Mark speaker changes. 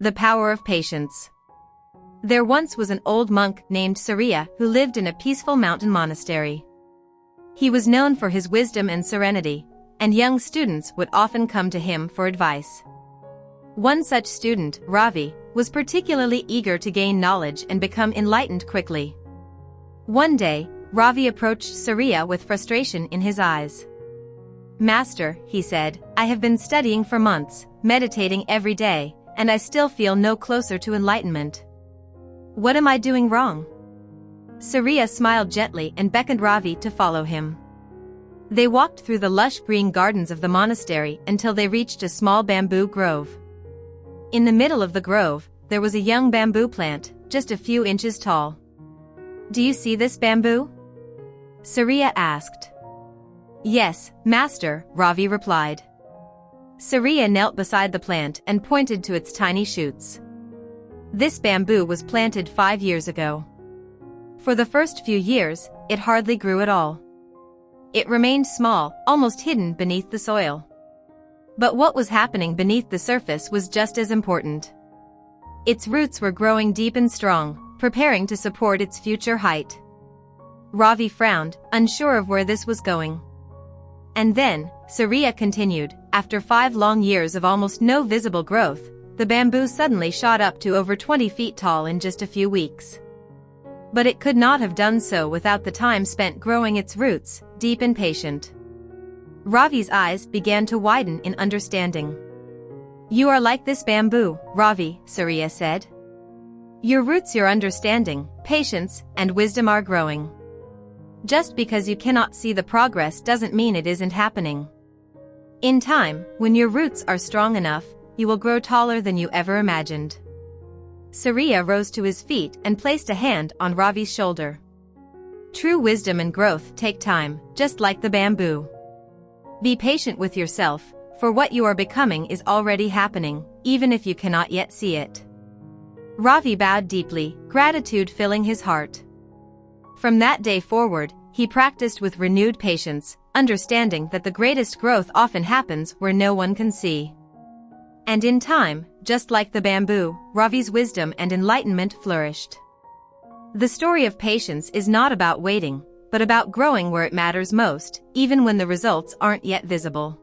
Speaker 1: The power of patience. There once was an old monk named Surya who lived in a peaceful mountain monastery. He was known for his wisdom and serenity, and young students would often come to him for advice. One such student, Ravi, was particularly eager to gain knowledge and become enlightened quickly. One day, Ravi approached Surya with frustration in his eyes. "Master," he said, "I have been studying for months, meditating every day, and I still feel no closer to enlightenment. What am I doing wrong?" Surya smiled gently and beckoned Ravi to follow him. They walked through the lush green gardens of the monastery until they reached a small bamboo grove. In the middle of the grove, there was a young bamboo plant, just a few inches tall. "Do you see this bamboo?" Surya asked. "Yes, Master," Ravi replied. Surya knelt beside the plant and pointed to its tiny shoots. This bamboo was planted 5 years ago. For the first few years, it hardly grew at all. It remained small, almost hidden beneath the soil. But what was happening beneath the surface was just as important. Its roots were growing deep and strong, preparing to support its future height. Ravi frowned, unsure of where this was going. And then, Surya continued, after 5 long years of almost no visible growth, the bamboo suddenly shot up to over 20 feet tall in just a few weeks. But it could not have done so without the time spent growing its roots, deep and patient. Ravi's eyes began to widen in understanding. "You are like this bamboo, Ravi," Surya said. "Your roots, your understanding, patience, and wisdom are growing. Just because you cannot see the progress doesn't mean it isn't happening. In time, when your roots are strong enough, you will grow taller than you ever imagined." Surya rose to his feet and placed a hand on Ravi's shoulder. True wisdom and growth take time, just like the bamboo. Be patient with yourself, for what you are becoming is already happening, even if you cannot yet see it. Ravi bowed deeply, gratitude filling his heart. From that day forward, he practiced with renewed patience, understanding that the greatest growth often happens where no one can see. And in time, just like the bamboo, Ravi's wisdom and enlightenment flourished. The story of patience is not about waiting, but about growing where it matters most, even when the results aren't yet visible.